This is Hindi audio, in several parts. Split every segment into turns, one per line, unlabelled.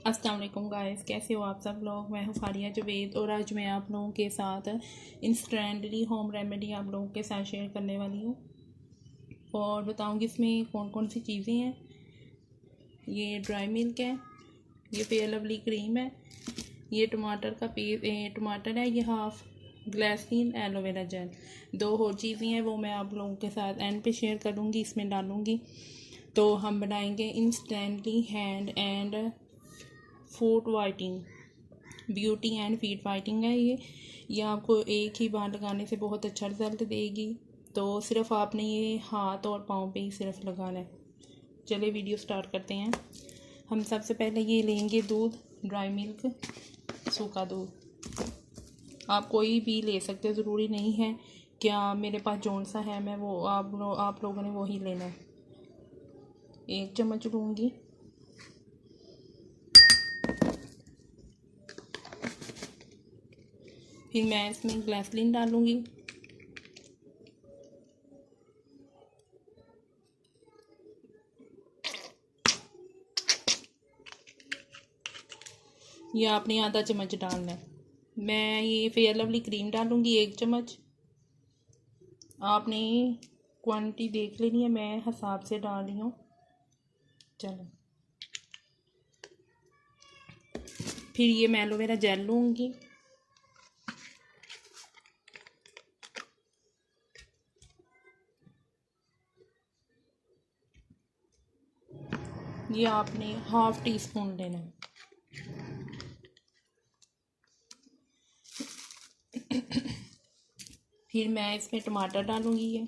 अस्सलाम वालेकुम गाइस, कैसे हो आप सब लोग। मैं हूँ फारिया जवेद और आज मैं आप लोगों के साथ इंस्टेंटली होम रेमेडी आप लोगों के साथ शेयर करने वाली हूँ और बताऊँगी इसमें कौन कौन सी चीज़ें हैं। ये ड्राई मिल्क है, ये फेयर लवली क्रीम है, ये टमाटर का टमाटर है, ये हाफ ग्लिसरीन एलोवेरा जेल। दो और चीज़ें हैं वो मैं आप लोगों के साथ एंड पे शेयर करूँगी, इसमें डालूँगी। तो हम बनाएंगे instantly hand and foot whitening beauty and feet whitening है। ये आपको एक ही बार लगाने से बहुत अच्छा रिजल्ट देगी। तो सिर्फ आपने ये हाथ और पाँव पे ही सिर्फ लगाना है। चलिए वीडियो स्टार्ट करते हैं। हम सबसे पहले ये लेंगे दूध, ड्राई मिल्क, सूखा दूध। आप कोई भी ले सकते हो, ज़रूरी नहीं है क्या मेरे पास जौन सा है मैं वो आप लोगों ने वही लेना है। 1 चम्मच लूँगी। फिर मैं इसमें ग्लिसरीन डालूँगी। ये आपने आधा चम्मच डालना है। मैं ये फेयर लवली क्रीम डालूँगी 1 चम्मच। आपने क्वांटिटी देख लेनी है, मैं हिसाब से डाल रही हूँ। चलो, फिर ये मैं एलोवेरा जेल लूँगी। ये आपने हाफ टी स्पून लेना है। फिर मैं इसमें टमाटर डालूँगी, ये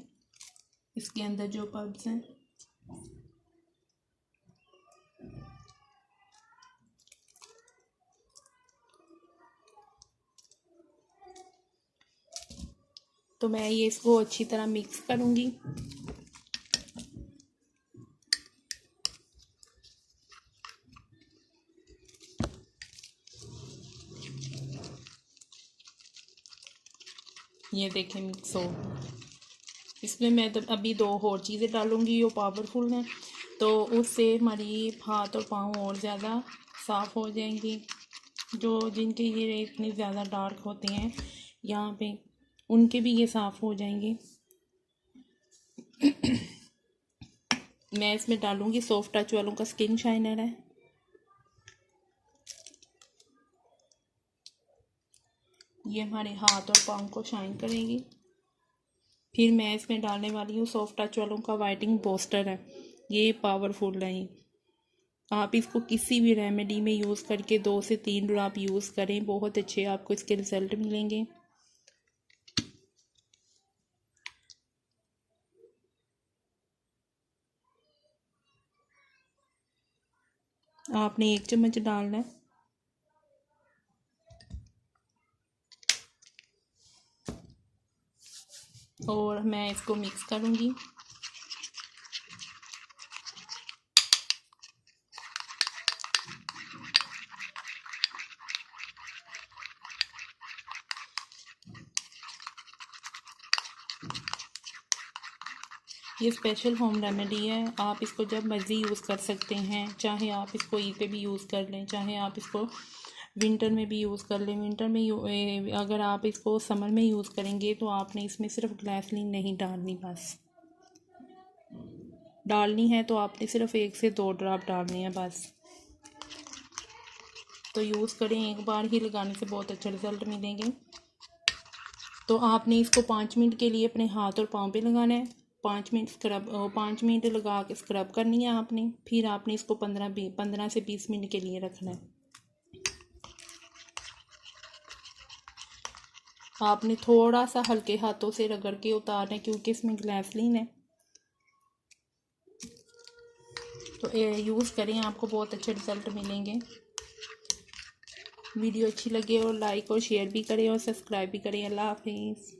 इसके अंदर जो पल्प्स हैं। तो मैं ये इसको अच्छी तरह मिक्स करूँगी। ये देखें मिक्स हो। इसमें मैं तो अभी 2 और चीज़ें डालूँगी, वो पावरफुल हैं, तो उससे हमारी हाथ और पाँव और ज़्यादा साफ़ हो जाएंगी। जो जिनके ये इतनी ज़्यादा डार्क होते हैं यहाँ पे, उनके भी ये साफ़ हो जाएंगे। मैं इसमें डालूँगी सॉफ्ट टच वालों का स्किन शाइनर है। ये हमारे हाथ और पाँव को शाइन करेगी। फिर मैं इसमें डालने वाली हूँ सॉफ्ट टच वालों का वाइटिंग बूस्टर है। ये पावरफुल है। आप इसको किसी भी रेमेडी में यूज़ करके 2 से 3 ड्रॉप यूज़ करें, बहुत अच्छे आपको इसके रिज़ल्ट मिलेंगे। आपने 1 चम्मच डालना है। और मैं इसको मिक्स करूँगी। ये स्पेशल होम रेमेडी है, आप इसको जब मर्ज़ी यूज़ कर सकते हैं। चाहे आप इसको ईद पे भी यूज़ कर लें, चाहे आप इसको विंटर में भी यूज़ कर लें। विंटर में अगर आप इसको समर में यूज़ करेंगे तो आपने इसमें सिर्फ ग्लिसरीन नहीं डालनी, बस डालनी है तो आपने सिर्फ 1 से 2 ड्रॉप डालनी है बस। तो यूज़ करें, एक बार ही लगाने से बहुत अच्छा रिज़ल्ट मिलेंगे। तो आपने इसको 5 मिनट के लिए अपने हाथ और पाँव पे लगाना है। 5 मिनट लगा के स्क्रब करनी है आपने। फिर आपने इसको 15 से 20 मिनट के लिए रखना है। आपने थोड़ा सा हल्के हाथों से रगड़ के उतारना है क्योंकि इसमें ग्लिसरीन है। तो यूज़ करें, आपको बहुत अच्छे रिज़ल्ट मिलेंगे। वीडियो अच्छी लगे और लाइक और शेयर भी करें और सब्सक्राइब भी करें। अल्लाह हाफिज़।